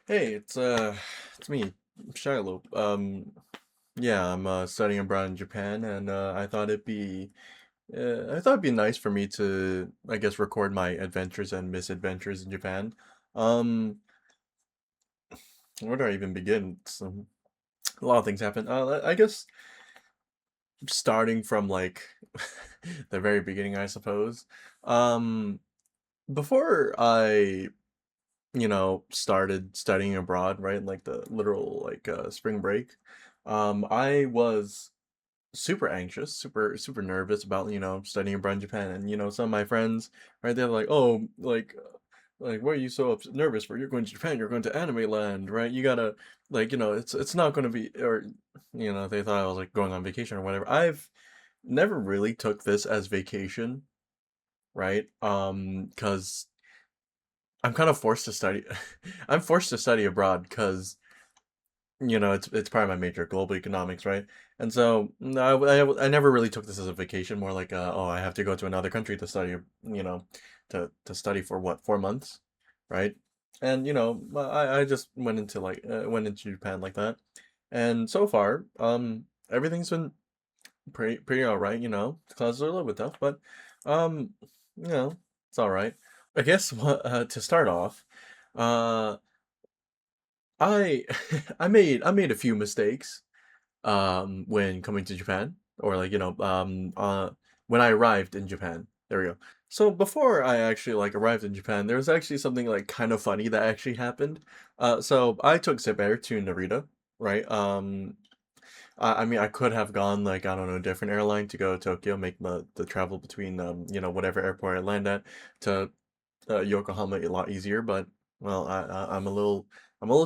Hey, it's me, Shiloh. Yeah, I'm studying abroad in Japan, and I thought it'd be nice for me to, I guess, record my adventures and misadventures in Japan. Um, where do I even begin? A lot of things happen. I guess starting from like the very beginning, I suppose. Um, before I started studying abroad, right? Like the literal spring break. I was super anxious, super nervous about, studying abroad in Japan. And some of my friends, right, they're like, "Oh, like why are you so nervous for? You're going to Japan, you're going to anime land, right? You gotta it's not gonna be or they thought I was like going on vacation or whatever. I've never really took this as vacation, right? Because I'm kind of forced to study. I'm forced to study abroad because it's part of my major, global economics, right? And so no, I never really took this as a vacation, more like oh, I have to go to another country to study, to study for what, 4 months, right? And I just went into Japan like that, and so far everything's been pretty all right. Classes are a little bit tough, but um you know it's all right. I guess to start off. Uh, I I made a few mistakes when coming to Japan, or when I arrived in Japan. There we go. So before I actually arrived in Japan, there was actually something like kind of funny that actually happened. So I took Zebair to Narita, right? I mean, I could have gone like, I don't know, different airline to go to Tokyo, make the travel between whatever airport I land at to Yokohama a lot easier, but well, I'm a little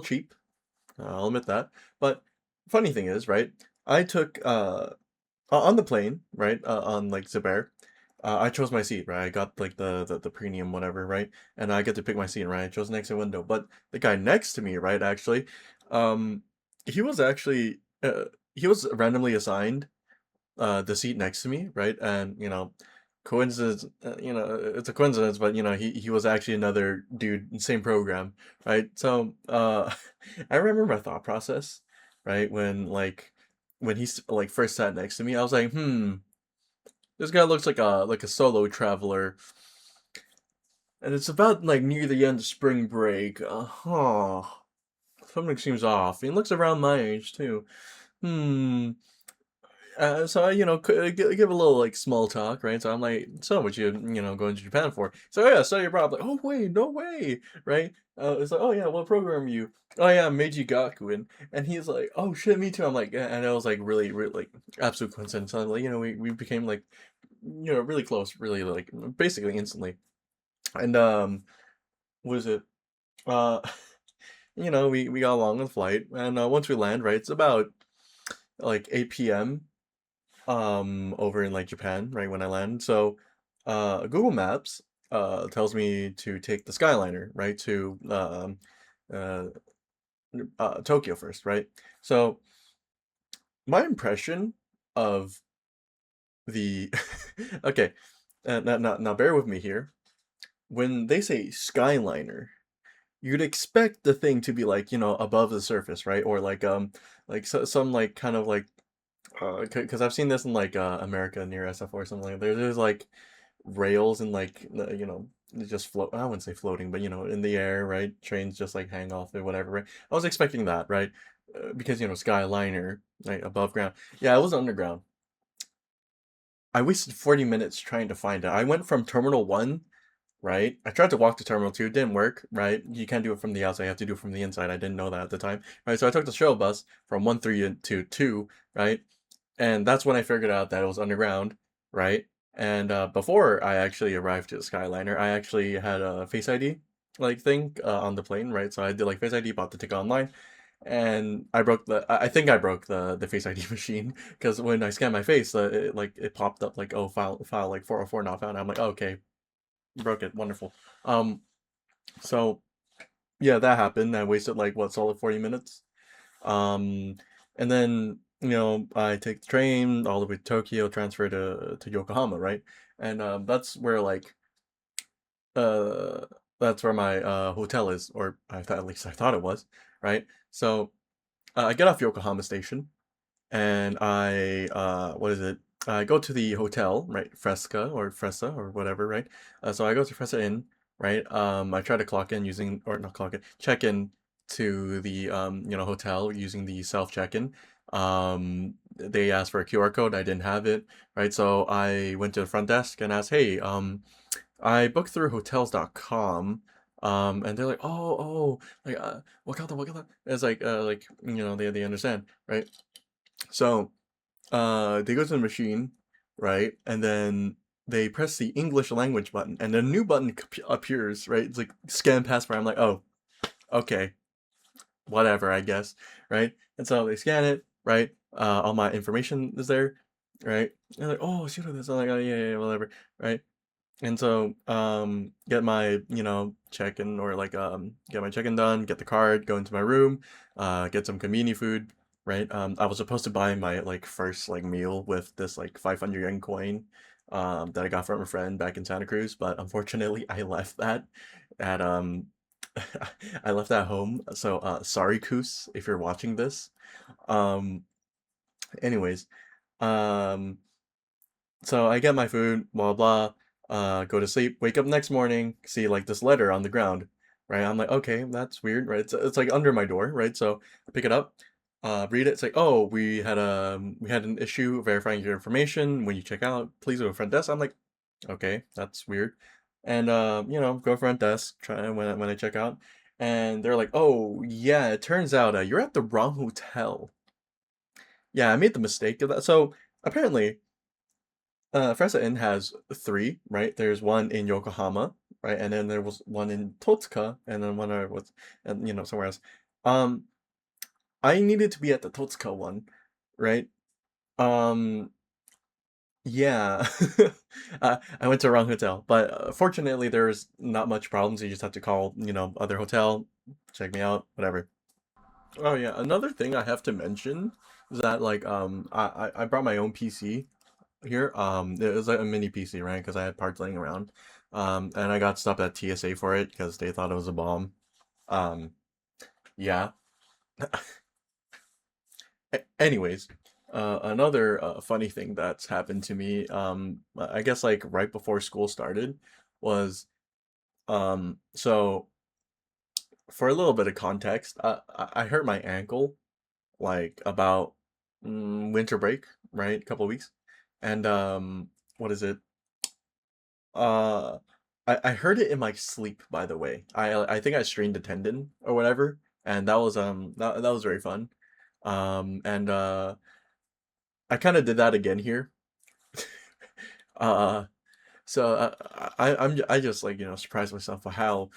cheap. I'll admit that. But funny thing is, right? I took on the plane, right? On like Zebair, I chose my seat, right? I got like the premium whatever, right? And I get to pick my seat, right? I chose next to window. But the guy next to me, right, actually, um, he was actually he was randomly assigned the seat next to me, right? And coincidence, it's a coincidence, but he was actually another dude, same program, right? So I remember my thought process, right? When he's like first sat next to me, I was like, this guy looks like a solo traveler, and it's about like near the end of spring break. Something seems off. He looks around my age too. Hmm. So I, give a little like small talk, right? So I'm like, so what going to Japan for? So yeah, study abroad. I'm like, oh wait, no way, right? It's like, oh yeah, what program are you? Oh yeah, Meiji Gakuen, and he's like, oh shit, me too. I'm like, yeah, and I was like, really, really, like, absolute coincidence. I'm like, we became like, really close, really like, basically instantly. And what is it? Uh, we got along on the flight, and once we land, right, it's about like 8 p.m. over in like Japan, right when I land. So Google Maps tells me to take the Skyliner, right, to uh, Tokyo first, right? So my impression of the okay, now bear with me here. When they say Skyliner, you'd expect the thing to be like, above the surface, right? Or like some like kind of like because I've seen this in like America near SF or something like that. There's like rails and like they just float. I wouldn't say floating, but in the air, right? Trains just like hang off or whatever, right? I was expecting that, right? Because Skyliner, right, above ground. Yeah, it was underground. I wasted 40 minutes trying to find it. I went from Terminal 1, right? I tried to walk to Terminal 2, it didn't work, right? You can't do it from the outside, you have to do it from the inside. I didn't know that at the time, right? So I took the shuttle bus from 1 3 to 2, right? And that's when I figured out that it was underground, right? And before I actually arrived to the Skyliner, I actually had a Face ID like thing on the plane, right? So I did like Face ID, bought the ticket online, and I think I broke the Face ID machine because when I scanned my face, it popped up like, oh, file like 404 not found. I'm like, oh, okay, broke it, wonderful. Um, so yeah, that happened. I wasted like what, solid 40 minutes. Um, and then I take the train all the way to Tokyo, transfer to Yokohama, right? And that's where uh that's where my hotel is, or I thought, at least I thought it was, right? So I get off Yokohama Station, and I what is it? I go to the hotel, right? Fresca or Fresa or whatever, right? So I go to Fresa Inn, right? I try to clock in using, or not clock in, check in to the hotel using the self check-in. They asked for a QR code. I didn't have it, right? So I went to the front desk and asked, "Hey, I booked through hotels.com." And they're like, "Oh, like Wakata, Wakata." It's like they understand, right? So they go to the machine, right? And then they press the English language button, and a new button appears, right? It's like scan passport. I'm like, oh, okay, whatever, I guess, right? And so they scan it, right? All my information is there, right? And they're like, oh, shoot this. I'm like, oh yeah, whatever, right? And so get my check-in, or like get my check-in done, get the card, go into my room, get some convenience food, right? I was supposed to buy my like first like meal with this like 500 yen coin that I got from a friend back in Santa Cruz, but unfortunately I left that at I left that home. So sorry, Koos, if you're watching this. Um anyways, um so I get my food, blah blah, go to sleep, wake up next morning, see like this letter on the ground, right? I'm like, okay, that's weird, right? It's like under my door, right? So I pick it up, read it. It's like, oh, we had an issue verifying your information. When you check out, please go to front desk. I'm like, okay, that's weird. And go front desk, try when I check out, and they're like, oh yeah, it turns out you're at the wrong hotel. Yeah, I made the mistake of that. So apparently Fresa Inn has three, right? There's one in Yokohama, right? And then there was one in Totsuka, and then one was, and somewhere else. Um, I needed to be at the Totsuka one, right? Um, yeah. I went to the wrong hotel, but fortunately there was not much problems. You just have to call, other hotel, check me out, whatever. Oh yeah, another thing I have to mention is that like I brought my own PC here. It was like a mini PC, right? Because I had parts laying around. And I got stopped at TSA for it because they thought it was a bomb. Um, yeah. Anyways, another funny thing that's happened to me, I guess like right before school started, was so for a little bit of context, I hurt my ankle like about winter break, right? A couple of weeks, and what is it? Uh, I heard it in my sleep, by the way. I think I strained a tendon or whatever, and that was very fun. And I kind of did that again here. Uh, so I just like surprised myself for how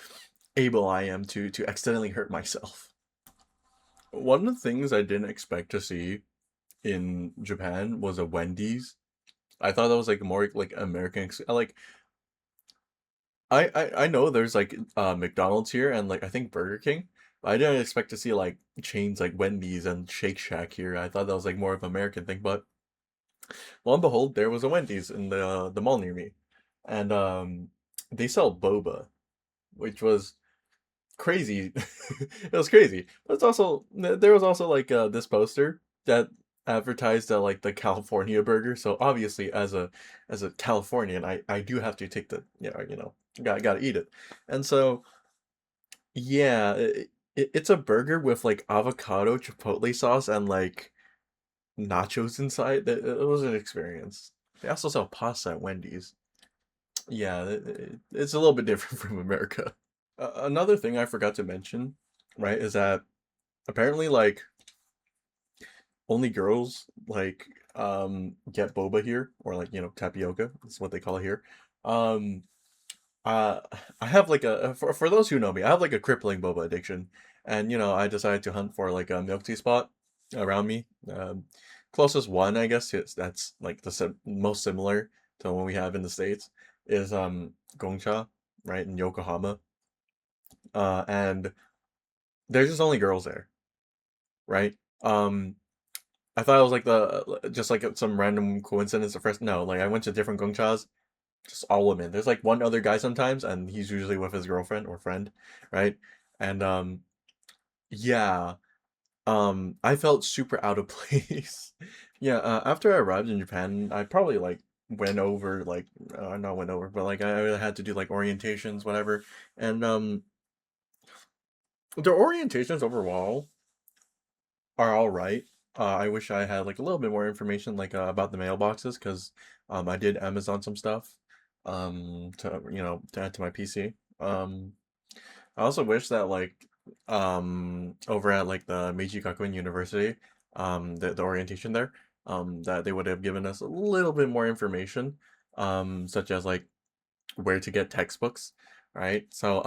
able I am to accidentally hurt myself. One of the things I didn't expect to see in Japan was a Wendy's. I thought that was like more like American. Like I know there's like McDonald's here and like I think Burger King, but I didn't expect to see like chains like Wendy's and Shake Shack here. I thought that was like more of an American thing, but lo and behold, there was a Wendy's in the mall near me, and they sell boba, which was crazy. It was crazy, but it's also there was also like this poster that advertised like the California burger. So obviously, as a Californian, I do have to take the gotta eat it, and so yeah, it's a burger with like avocado chipotle sauce and like nachos inside. It was an experience. They also sell pasta at Wendy's. Yeah, it's a little bit different from America. Another thing I forgot to mention, right, is that apparently like only girls like get boba here, or like tapioca. That's what they call it here. Um uh I have like for those who know me, I have like a crippling boba addiction, and I decided to hunt for like a milk tea spot around me. Closest one, I guess, that's like the most similar to what we have in the States is Gongcha, right, in Yokohama. And there's just only girls there, right? I thought it was like the just like some random coincidence at first. No, like I went to different Gongchas. just all women. There's like one other guy sometimes, and he's usually with his girlfriend or friend, right? And yeah, I felt super out of place. Yeah, after I arrived in Japan, I probably like went over like not went over, but like I had to do like orientations, whatever. And the orientations overall are all right. I wish I had like a little bit more information like about the mailboxes because I did Amazon some stuff to to add to my PC. I also wish that like over at like the Meiji Gakuin University, the orientation there, that they would have given us a little bit more information, such as like where to get textbooks, right? So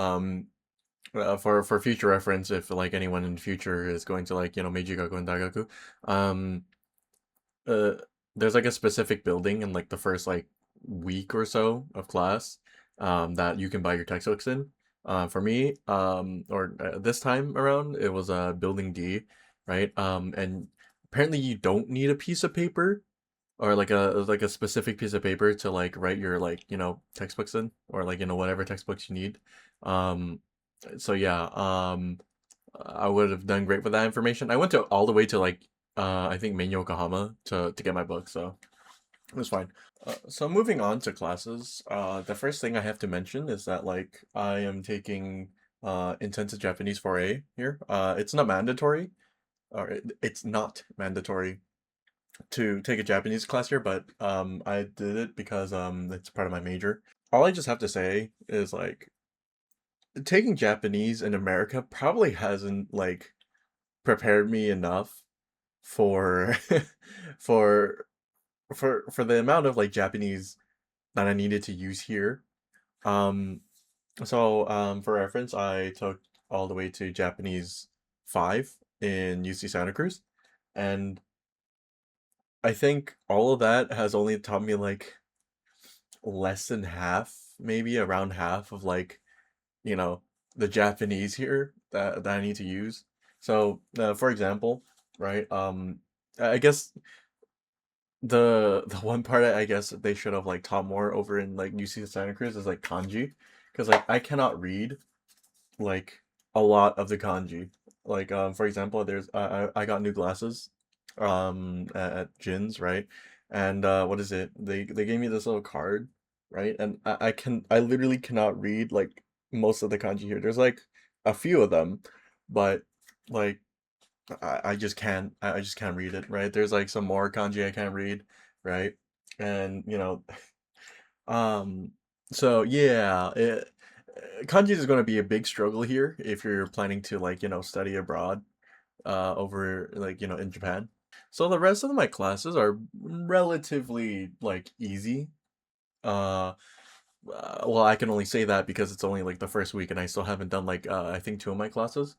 for future reference, if like anyone in the future is going to like Meiji Gakuin Daigaku, um uh there's like a specific building in like the first like week or so of class that you can buy your textbooks in. For me, or this time around, it was building D, right? And apparently you don't need a piece of paper or like a specific piece of paper to like write your like textbooks in or like whatever textbooks you need. Um, so yeah, I would have done great with that information. I went to all the way to like I think Maine, Yokohama to get my book, so it was fine. So moving on to classes, the first thing I have to mention is that like I am taking intensive Japanese 4A here. It's not mandatory, or it's not mandatory to take a Japanese class here, but I did it because it's part of my major. All I just have to say is like taking Japanese in America probably hasn't like prepared me enough for for for the amount of like Japanese that I needed to use here. Um, for reference, I took all the way to Japanese 5 in UC Santa Cruz, and I think all of that has only taught me like less than half, maybe around half of like, you know, the Japanese here that I need to use. So, for example, right, I guess the one part I guess they should have like taught more over in like UC Santa Cruz is like kanji, because like I cannot read like a lot of the kanji. Like for example, I got new glasses at Jin's, right? And what is it? They gave me this little card, right? And I literally cannot read like most of the kanji here. There's like a few of them, but like I just can't I just can't read it, right? There's like some more kanji I can't read, right? And um so yeah, kanji is going to be a big struggle here if you're planning to like study abroad over like in Japan. So the rest of my classes are relatively like easy. Uh well, I can only say that because it's only like the first week and I still haven't done like I think two of my classes.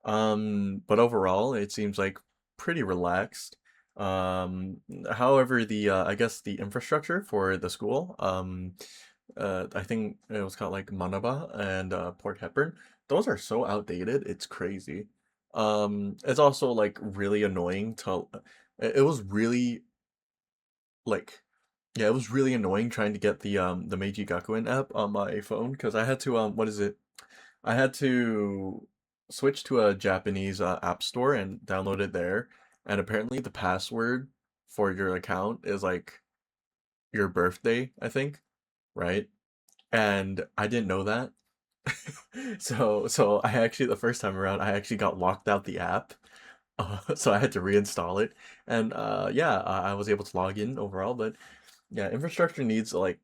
But overall, it seems like pretty relaxed. However, the I guess the infrastructure for the school, I think it was called like Manaba and Port Hepburn. Those are so outdated, it's crazy. It's also like really annoying to. It was really like yeah, it was really annoying trying to get the Meiji Gakuin app on my phone because I had to what is it? I had to switch to a Japanese app store and download it there. And apparently the password for your account is like your birthday, I think, right? And I didn't know that. So I actually the first time around I actually got locked out the app. So I had to reinstall it. And yeah, I was able to log in overall, but yeah, infrastructure needs some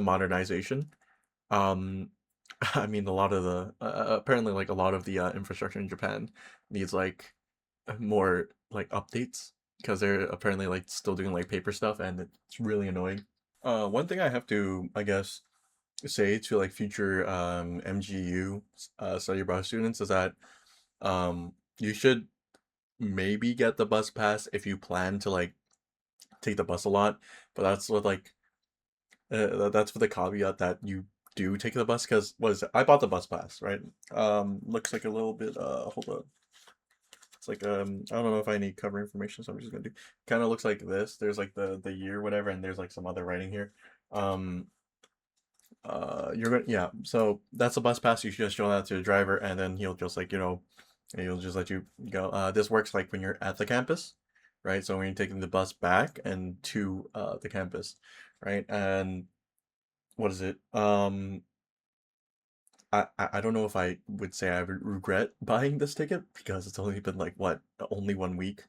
modernization. Um, I mean, a lot of the apparently like a lot of the infrastructure in Japan needs like more like updates because they're apparently like still doing like paper stuff and it's really annoying. One thing I have to, I guess, say to like future MGU study abroad students is that you should maybe get the bus pass if you plan to like take the bus a lot, but that's with the caveat that you do take the bus because what is it? I bought the bus pass, right? Looks like a little bit hold on. It's like I don't know if I need cover information, so I'm just gonna do. Kind of looks like this. There's like the year, whatever, and there's like some other writing here. Um, you're gonna yeah. So that's a bus pass. You should just show that to the driver, and then he'll just like he'll just let you go. This works like when you're at the campus, right? So when you're taking the bus back and to the campus, right? And what is it? I don't know if I would say I would regret buying this ticket because it's only been like what, only 1 week.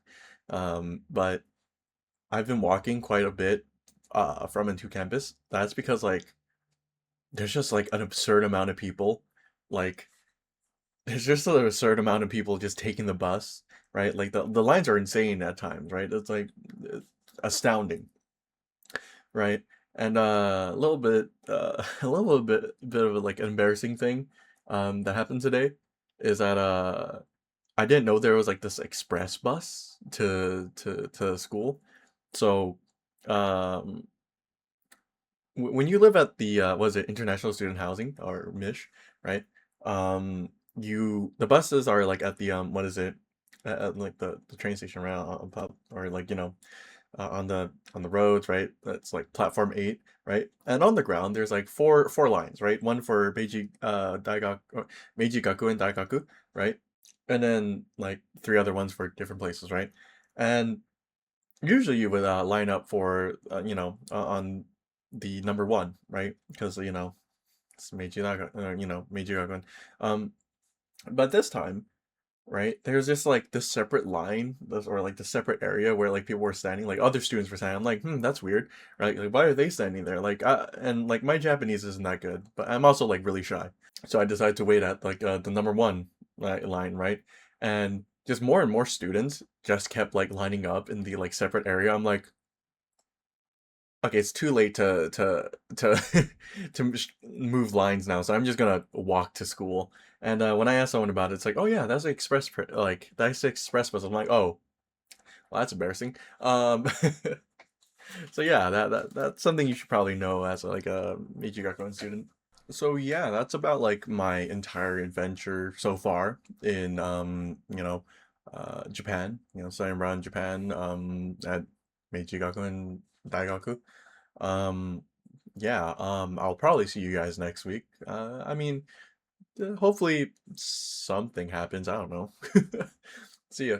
But I've been walking quite a bit from and to campus. That's because like there's just like an absurd amount of people. Like there's just an absurd amount of people just taking the bus, right? Like the lines are insane at times, right? It's like uh, astounding, right? And a little bit a little bit of a, like an embarrassing thing that happened today is that I didn't know there was like this express bus to school. So um when you live at the was it International Student Housing or MISH, right? The buses are like at the what is it? At like the train station right on pub or like on the roads, right? That's like platform 8, right? And on the ground, there's like four lines, right? One for Meiji Gaku and Daigaku, right? And then like three other ones for different places, right? And usually you would line up for on the number one, right? Because it's Meiji Daga, Meiji Gakuin. Um, but this time, right? There's just like this separate line, or like the separate area where like people were standing, like other students were standing. I'm like, that's weird, right? Like, why are they standing there? Like, and like my Japanese isn't that good, but I'm also like really shy, so I decided to wait at like the number one line, right? And just more and more students just kept like lining up in the like separate area. I'm like, okay, it's too late to move lines now, so I'm just gonna walk to school. And when I asked someone about it, it's like, oh yeah, that's the like that's the express bus. I'm like, oh, well, that's embarrassing. So yeah, that's something you should probably know as like a Ichigakuin student. So yeah, that's about like my entire adventure so far in Japan. Studying around Japan at Meiji Gaku and Daigaku. Um, yeah, I'll probably see you guys next week. I mean, hopefully something happens. I don't know. See ya.